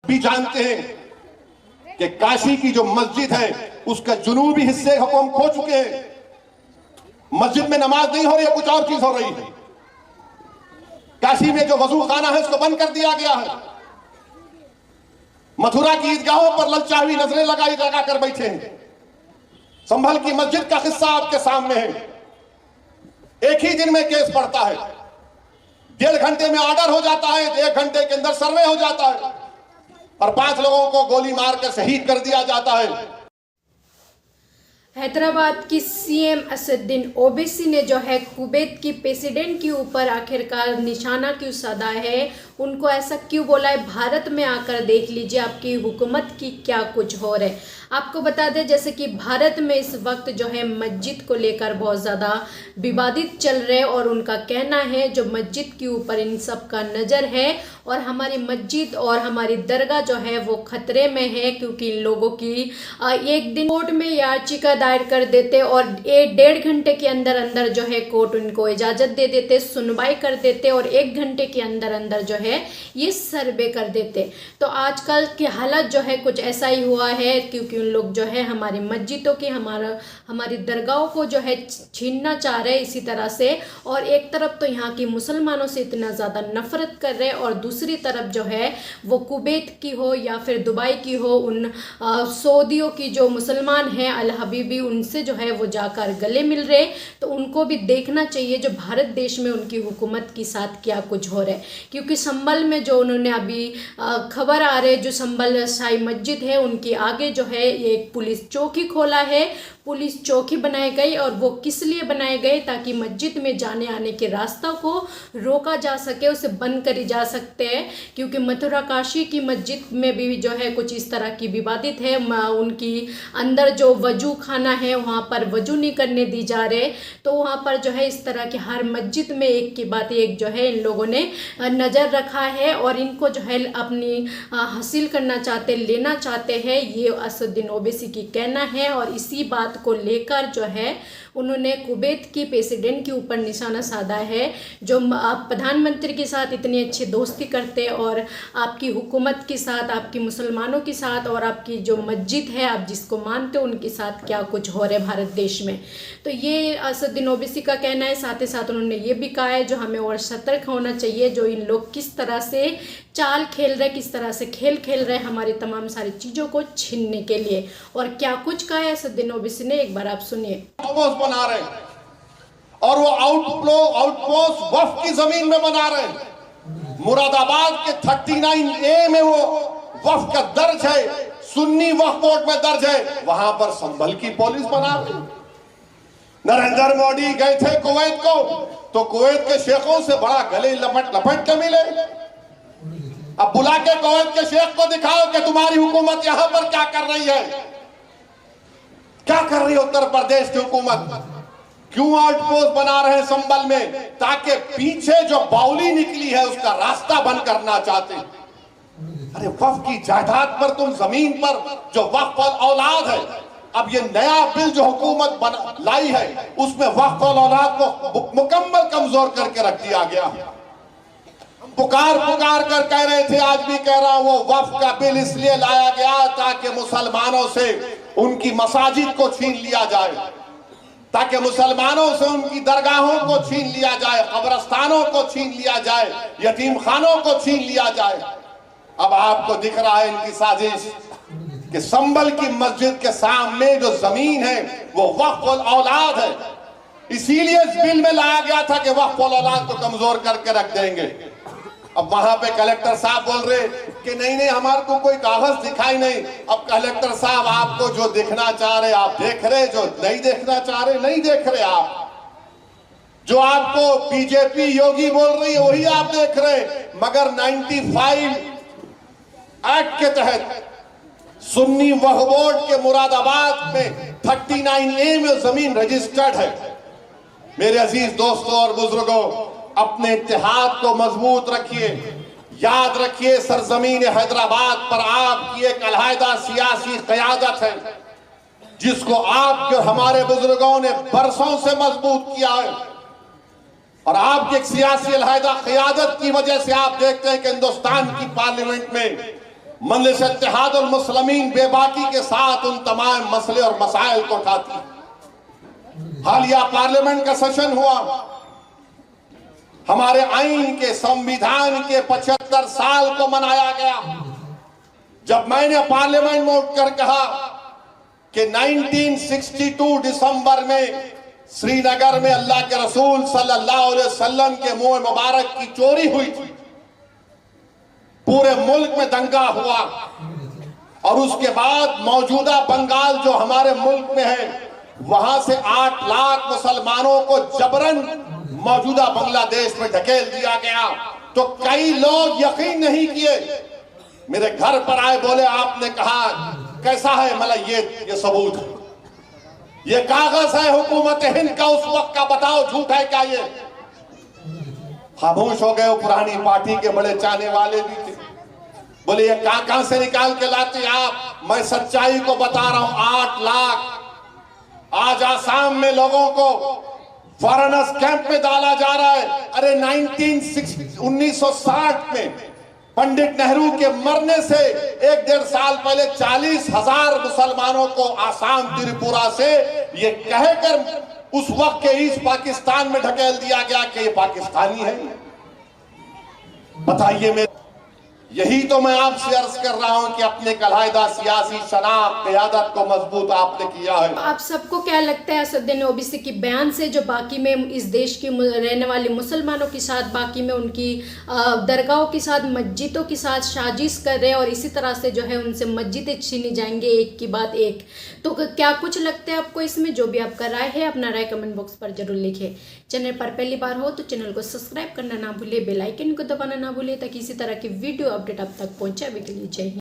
भी जानते हैं कि काशी की जो मस्जिद है उसका जुनूबी हिस्से को हम खो चुके हैं। मस्जिद में नमाज नहीं हो रही है, कुछ और चीज हो रही है। काशी में जो वजू खाना है उसको बंद कर दिया गया है। मथुरा की ईदगाहों पर ललचावी नजरें लगा कर बैठे हैं। संभल की मस्जिद का किस्सा आपके सामने है। एक ही दिन में केस पड़ता है, 1.5 घंटे में ऑर्डर हो जाता है, 1 घंटे के अंदर सर्वे हो जाता है और 5 लोगों को गोली मारकर शहीद कर दिया जाता है। हैदराबाद की सीएम असदुद्दीन ओवैसी ने जो है कुवैत की प्रेसिडेंट के ऊपर आखिरकार निशाना क्यों साधा है, उनको ऐसा क्यों बोला है, भारत में आकर देख लीजिए आपकी हुकूमत की क्या कुछ हो रहा है। आपको बता दें जैसे कि भारत में इस वक्त जो है मस्जिद को लेकर बहुत ज़्यादा विवादित चल रहे और उनका कहना है जो मस्जिद के ऊपर इन सब का नज़र है और हमारी मस्जिद और हमारी दरगाह जो है वो खतरे में है, क्योंकि इन लोगों की एक दिन कोर्ट में याचिका दायर कर देते और 1.5 घंटे के अंदर अंदर जो है कोर्ट उनको इजाज़त दे देते, सुनवाई कर देते और 1 घंटे के अंदर अंदर जो है ये सर्वे कर देते। तो आजकल की हालत जो है कुछ ऐसा ही हुआ है, क्योंकि उन लोग जो है हमारी मस्जिदों की हमारी दरगाहों को जो है छीनना चाह रहे इसी तरह से। और एक तरफ तो यहाँ की मुसलमानों से इतना ज़्यादा नफरत कर रहे और दूसरी तरफ जो है वो कुवैत की हो या फिर दुबई की हो, उन सऊदियों की जो मुसलमान हैं अल हबीबी, उनसे जो है वो जाकर गले मिल रहे। तो उनको भी देखना चाहिए जो भारत देश में उनकी हुकूमत के साथ क्या कुछ हो रहा है, क्योंकि संभल में जो उन्होंने अभी खबर आ रहे जो संभल शाही मस्जिद है उनके आगे जो है एक पुलिस चौकी खोला है, पुलिस चौकी बनाई गई। और वो किस लिए बनाए गए, ताकि मस्जिद में जाने आने के रास्ता को रोका जा सके, उसे बंद करी जा सकते हैं। क्योंकि मथुरा काशी की मस्जिद में भी जो है कुछ इस तरह की विवादित है, उनकी अंदर जो वजू खाना है वहाँ पर वजू नहीं करने दी जा रहे। तो वहाँ पर जो है इस तरह के हर मस्जिद में एक की बात एक जो है इन लोगों ने नज़र रखा है और इनको जो है अपनी हासिल करना चाहते, लेना चाहते हैं, ये असदुद्दीन ओवैसी की कहना है। और इसी बात को लेकर जो है उन्होंने कुवैत की प्रेसिडेंट के ऊपर निशाना साधा है, जो आप प्रधानमंत्री के साथ इतनी अच्छी दोस्ती करते और आपकी हुकूमत के साथ, आपकी मुसलमानों के साथ और आपकी जो मस्जिद है आप जिसको मानते हो उनके साथ क्या कुछ हो रहा है भारत देश में। तो ये असदुद्दीन ओवैसी का कहना है। साथ ही साथ उन्होंने ये भी कहा है जो हमें और सतर्क होना चाहिए, जो इन लोग किस तरह से चाल खेल रहे, किस तरह से खेल खेल रहे हमारी तमाम सारी चीज़ों को छीनने के लिए। और क्या कुछ कहा है असदुद्दीन ओवैसी ने, एक बार आप सुनिए। बना रहे और वो आउटपोस्ट वक्फ की जमीन में बना रहे। मुरादाबाद के 39A में वो वक्फ का दर्ज है, सुन्नी वक्फ बोर्ड में दर्ज है, वहां पर संभल की पुलिस बना रही। नरेंद्र मोदी गए थे कुवैत को तो कुवैत के शेखों से बड़ा गले लपट के मिले। अब बुला के कुवैत के शेख को दिखाओ कि तुम्हारी हुकूमत यहां पर क्या कर रही है, क्या कर रही है उत्तर प्रदेश की हुकूमत, क्यों आउटपोस्ट बना रहे हैं संभल में, ताकि पीछे जो बाउली निकली है उसका रास्ता बंद करना चाहते। अरे वक्फ की जायदाद पर तुम जमीन पर जो वक्फ औलाद है, अब ये नया बिल जो हुकूमत लाई है उसमें वक्फ औलाद को मुकम्मल कमजोर करके रख दिया गया। पुकार कर कह रहे थे, आज भी कह रहा हूं, वो वक्फ का बिल इसलिए लाया गया ताकि मुसलमानों से उनकी मसाजिद को छीन लिया जाए, ताकि मुसलमानों से उनकी दरगाहों को छीन लिया जाए, कब्रस्तानों को छीन लिया जाए, यतीम खानों को छीन लिया जाए। अब आपको दिख रहा है इनकी साजिश कि संभल की मस्जिद के सामने जो जमीन है वो वक्फ औलाद है, इसीलिए इस बिल में लाया गया था कि वक्फ औलाद को कमजोर करके रख देंगे। अब वहां पे कलेक्टर साहब बोल रहे कि नहीं हमारे को कोई कागज दिखाई नहीं। अब कलेक्टर साहब आपको जो देखना चाह रहे आप देख रहे, जो नहीं देखना चाह रहे नहीं देख रहे। आप जो आपको बीजेपी योगी बोल रही है वही आप देख रहे। मगर 95 एक्ट के तहत सुन्नी वक्फ बोर्ड के मुरादाबाद में 39A में जमीन रजिस्टर्ड है। मेरे अजीज दोस्तों और बुजुर्गों, अपने इत्तेहाद को मजबूत रखिए। याद रखिए सरजमीन हैदराबाद पर आपकी एक अलहदा सियासी क़यादत है जिसको आपके हमारे बुजुर्गों ने बरसों से मजबूत किया है। और आपकी एक सियासी अलहदा क़यादत की वजह से आप देखते हैं कि हिंदुस्तान की पार्लियामेंट में मजलिस इत्तेहादुल मुस्लिमीन बेबाकी के साथ उन तमाम मसले और मसाइल को उठाती है। हालिया पार्लियामेंट का सेशन हुआ, हमारे आईन के संविधान के 75 साल को मनाया गया। जब मैंने पार्लियामेंट में उठकर कहा कि 1962 दिसंबर में श्रीनगर में अल्लाह के रसूल सल्लल्लाहु अलैहि वसल्लम के मुंह मुबारक की चोरी हुई थी, पूरे मुल्क में दंगा हुआ और उसके बाद मौजूदा बंगाल जो हमारे मुल्क में है वहां से 8 लाख मुसलमानों को जबरन मौजूदा बांग्लादेश में ढकेल दिया गया, तो कई लोग यकीन नहीं किए, मेरे घर पर आए, बोले आपने कहा कैसा है, मतलब ये सबूत है, ये कागज है हुकूमत हिंद का उस वक्त का, बताओ झूठ है क्या? ये खामोश हो गए। पुरानी पार्टी के बड़े चाहने वाले भी थे, बोले ये कहां से निकाल के लाते आप? मैं सच्चाई को बता रहा हूं। 8 लाख आज आसाम में लोगों को फॉरेनर्स कैंप में डाला जा रहा है। अरे 1960 में पंडित नेहरू के मरने से 1-1.5 साल पहले 40,000 मुसलमानों को आसाम त्रिपुरा से ये कहकर उस वक्त के ईस्ट पाकिस्तान में ढकेल दिया गया कि ये पाकिस्तानी है। बताइए, मैं यही तो मैं आपसे अर्ज कर रहा हूं कि अपने कलायदा सियासी शनाख्त क़यादत को मजबूत आपने किया है। आप सबको क्या लगता है असदुद्दीन ओवैसी के बयान से जो बाकी में इस देश के रहने वाले मुसलमानों के साथ, बाकी में उनकी दरगाहों के साथ, मस्जिदों के साथ साजिश कर रहे हैं और इसी तरह से जो है उनसे मस्जिदें छीनी जाएंगे एक के बाद एक, तो क्या कुछ लगता है आपको इसमें? जो भी आपका राय है अपना राय कमेंट बॉक्स पर जरूर लिखें। चैनल पर पहली बार हो तो चैनल को सब्सक्राइब करना ना भूले, बेल आइकन को दबाना ना भूले ताकि इसी तरह की वीडियो अपडेट आप तक पहुंचावे के लिए। जय हिंद।